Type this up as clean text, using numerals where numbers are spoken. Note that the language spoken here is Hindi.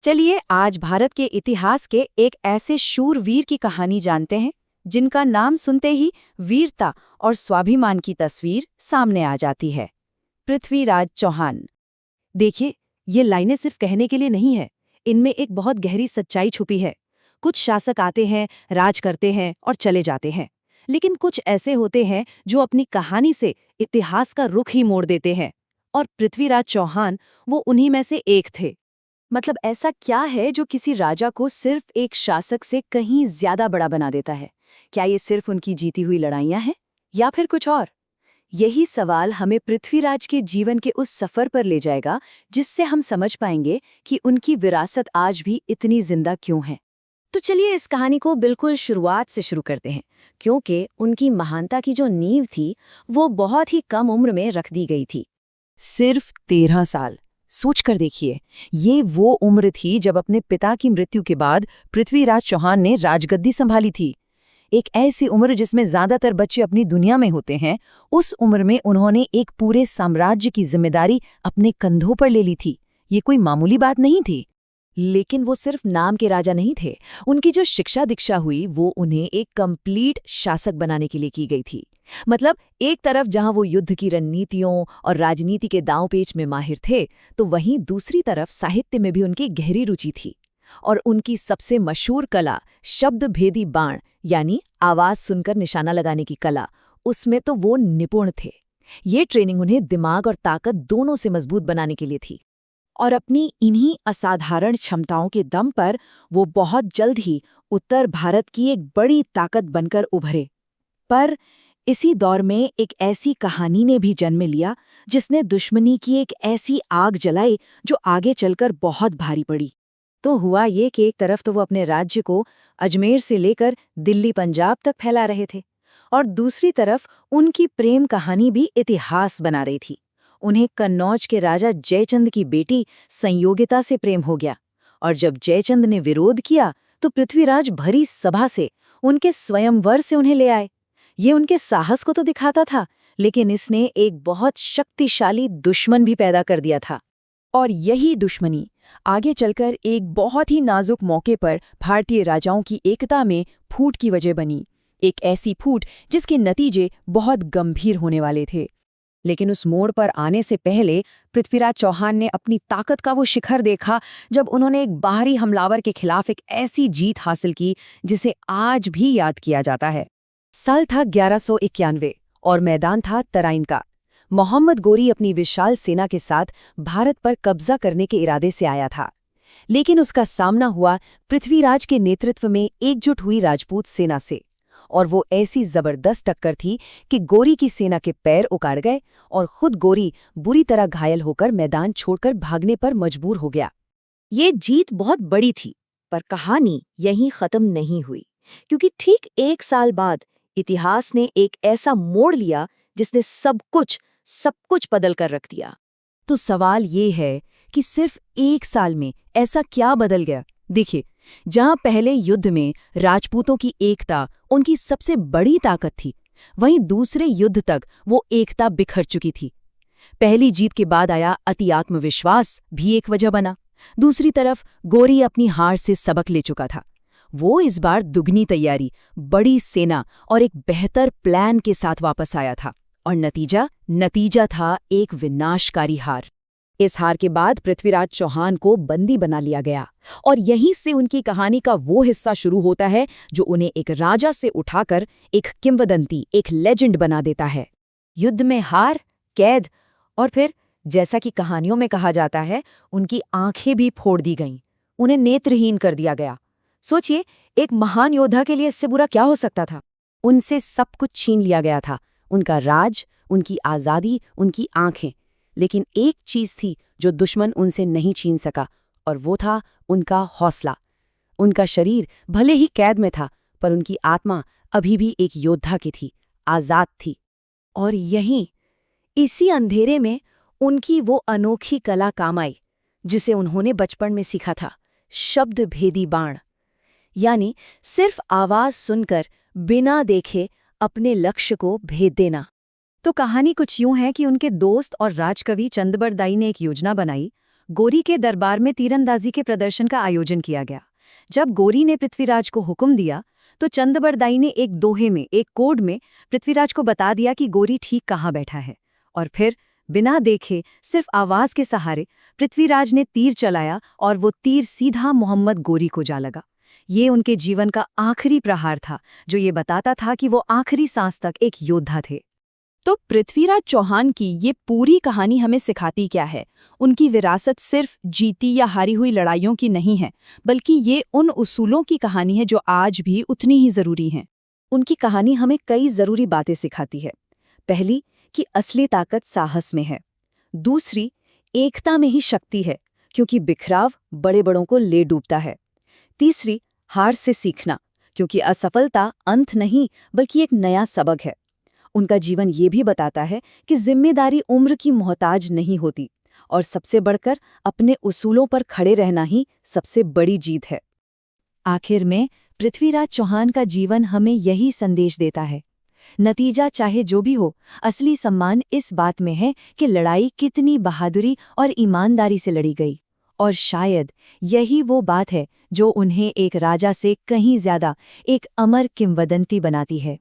चलिए आज भारत के इतिहास के एक ऐसे शूरवीर की कहानी जानते हैं जिनका नाम सुनते ही वीरता और स्वाभिमान की तस्वीर सामने आ जाती है। पृथ्वीराज चौहान। देखिए, ये लाइनें सिर्फ कहने के लिए नहीं है। इनमें एक बहुत गहरी सच्चाई छुपी है। कुछ शासक आते हैं, राज करते हैं और चले जाते हैं, लेकिन कुछ ऐसे होते हैं जो अपनी कहानी से इतिहास का रुख ही मोड़ देते हैं। और पृथ्वीराज चौहान वो उन्हीं में से एक थे। मतलब ऐसा क्या है जो किसी राजा को सिर्फ एक शासक से कहीं ज्यादा बड़ा बना देता है? क्या ये सिर्फ उनकी जीती हुई लड़ाइयां हैं या फिर कुछ और? यही सवाल हमें पृथ्वीराज के जीवन के उस सफर पर ले जाएगा, जिससे हम समझ पाएंगे कि उनकी विरासत आज भी इतनी जिंदा क्यों है। तो चलिए इस कहानी को बिल्कुल शुरुआत से शुरू करते हैं, क्योंकि उनकी महानता की जो नींव थी वो बहुत ही कम उम्र में रख दी गई थी। सिर्फ 13 साल। सोच कर देखिए, ये वो उम्र थी जब अपने पिता की मृत्यु के बाद पृथ्वीराज चौहान ने राजगद्दी संभाली थी। एक ऐसी उम्र जिसमें ज्यादातर बच्चे अपनी दुनिया में होते हैं। उस उम्र में उन्होंने एक पूरे साम्राज्य की जिम्मेदारी अपने कंधों पर ले ली थी। ये कोई मामूली बात नहीं थी। लेकिन वो सिर्फ नाम के राजा नहीं थे। उनकी जो शिक्षा दीक्षा हुई वो उन्हें एक कंप्लीट शासक बनाने के लिए की गई थी। मतलब एक तरफ जहां वो युद्ध की रणनीतियों और राजनीति के दांव-पेच में माहिर थे, तो वहीं दूसरी तरफ साहित्य में भी उनकी गहरी रुचि थी। और उनकी सबसे मशहूर कला शब्द भेदी बाण, यानी आवाज सुनकर निशाना लगाने की कला, उसमें तो वो निपुण थे। ये ट्रेनिंग उन्हें दिमाग और ताकत दोनों से मजबूत बनाने के लिए थी। और अपनी इन्हीं असाधारण क्षमताओं के दम पर वो बहुत जल्द ही उत्तर भारत की एक बड़ी ताकत बनकर उभरे। पर इसी दौर में एक ऐसी कहानी ने भी जन्म लिया जिसने दुश्मनी की एक ऐसी आग जलाई जो आगे चलकर बहुत भारी पड़ी। तो हुआ ये कि एक तरफ तो वो अपने राज्य को अजमेर से लेकर दिल्ली पंजाब तक फैला रहे थे, और दूसरी तरफ उनकी प्रेम कहानी भी इतिहास बना रही थी। उन्हें कन्नौज के राजा जयचंद की बेटी संयोगिता से प्रेम हो गया, और जब जयचंद ने विरोध किया तो पृथ्वीराज भरी सभा से उनके स्वयंवर से उन्हें ले आए। ये उनके साहस को तो दिखाता था, लेकिन इसने एक बहुत शक्तिशाली दुश्मन भी पैदा कर दिया था। और यही दुश्मनी आगे चलकर एक बहुत ही नाजुक मौके पर भारतीय राजाओं की एकता में फूट की वजह बनी। एक ऐसी फूट जिसके नतीजे बहुत गंभीर होने वाले थे। लेकिन उस मोड़ पर आने से पहले पृथ्वीराज चौहान ने अपनी ताकत का वो शिखर देखा जब उन्होंने एक बाहरी हमलावर के खिलाफ एक ऐसी जीत हासिल की जिसे आज भी याद किया जाता है। साल था 1191 और मैदान था तराइन का। मोहम्मद गोरी अपनी विशाल सेना के साथ भारत पर कब्जा करने के इरादे से आया था, लेकिन उसका सामना हुआ पृथ्वीराज के नेतृत्व में एकजुट हुई राजपूत सेना से। और वो ऐसी जबरदस्त टक्कर थी कि गोरी की सेना के पैर उखाड़ गए और खुद गोरी बुरी तरह घायल होकर मैदान छोड़कर भागने पर मजबूर हो गया। ये जीत बहुत बड़ी थी, पर कहानी यहीं खत्म नहीं हुई, क्योंकि ठीक एक साल बाद इतिहास ने एक ऐसा मोड़ लिया जिसने सब कुछ बदल कर रख दिया। तो सवाल ये है कि सिर्फ एक साल में ऐसा क्या बदल गया? देखिए, जहां पहले युद्ध में राजपूतों की एकता उनकी सबसे बड़ी ताकत थी, वहीं दूसरे युद्ध तक वो एकता बिखर चुकी थी। पहली जीत के बाद आया अति आत्मविश्वास भी एक वजह बना। दूसरी तरफ गोरी अपनी हार से सबक ले चुका था। वो इस बार दुगनी तैयारी, बड़ी सेना और एक बेहतर प्लान के साथ वापस आया था, और नतीजा था एक विनाशकारी हार। इस हार के बाद पृथ्वीराज चौहान को बंदी बना लिया गया, और यहीं से उनकी कहानी का वो हिस्सा शुरू होता है जो उन्हें एक राजा से उठाकर एक किंवदंती, एक लेजेंड बना देता है। युद्ध में हार, कैद, और फिर जैसा कि कहानियों में कहा जाता है, उनकी आंखें भी फोड़ दी गईं, उन्हें नेत्रहीन कर दिया गया। सोचिए, एक महान योद्धा के लिए इससे बुरा क्या हो सकता था? उनसे सब कुछ छीन लिया गया था, उनका राज, उनकी आज़ादी, उनकी आंखें। लेकिन एक चीज थी जो दुश्मन उनसे नहीं छीन सका, और वो था उनका हौसला। उनका शरीर भले ही कैद में था, पर उनकी आत्मा अभी भी एक योद्धा की थी, आजाद थी। और यहीं इसी अंधेरे में उनकी वो अनोखी कला काम आई जिसे उन्होंने बचपन में सीखा था, शब्द भेदी बाण। यानी सिर्फ आवाज सुनकर बिना देखे अपने लक्ष्य को भेद देना। तो कहानी कुछ यूं है कि उनके दोस्त और राजकवि चंदबरदाई ने एक योजना बनाई। गोरी के दरबार में तीरंदाजी के प्रदर्शन का आयोजन किया गया। जब गोरी ने पृथ्वीराज को हुक्म दिया तो चंदबरदाई ने एक दोहे में, एक कोड में पृथ्वीराज को बता दिया कि गोरी ठीक कहाँ बैठा है। और फिर बिना देखे, सिर्फ आवाज के सहारे पृथ्वीराज ने तीर चलाया और वो तीर सीधा मोहम्मद गोरी को जा लगा। ये उनके जीवन का आखिरी प्रहार था, जो ये बताता था कि वो आखिरी सांस तक एक योद्धा थे। तो पृथ्वीराज चौहान की ये पूरी कहानी हमें सिखाती क्या है? उनकी विरासत सिर्फ जीती या हारी हुई लड़ाइयों की नहीं है, बल्कि ये उन उसूलों की कहानी है जो आज भी उतनी ही जरूरी हैं। उनकी कहानी हमें कई जरूरी बातें सिखाती है। पहली, कि असली ताकत साहस में है। दूसरी, एकता में ही शक्ति है, क्योंकि बिखराव बड़े बड़ों को ले डूबता है। तीसरी, हार से सीखना, क्योंकि असफलता अंत नहीं बल्कि एक नया सबक है। उनका जीवन ये भी बताता है कि जिम्मेदारी उम्र की मोहताज नहीं होती, और सबसे बढ़कर अपने उसूलों पर खड़े रहना ही सबसे बड़ी जीत है। आखिर में पृथ्वीराज चौहान का जीवन हमें यही संदेश देता है, नतीजा चाहे जो भी हो, असली सम्मान इस बात में है कि लड़ाई कितनी बहादुरी और ईमानदारी से लड़ी गई। और शायद यही वो बात है जो उन्हें एक राजा से कहीं ज्यादा एक अमर किंवदंती बनाती है।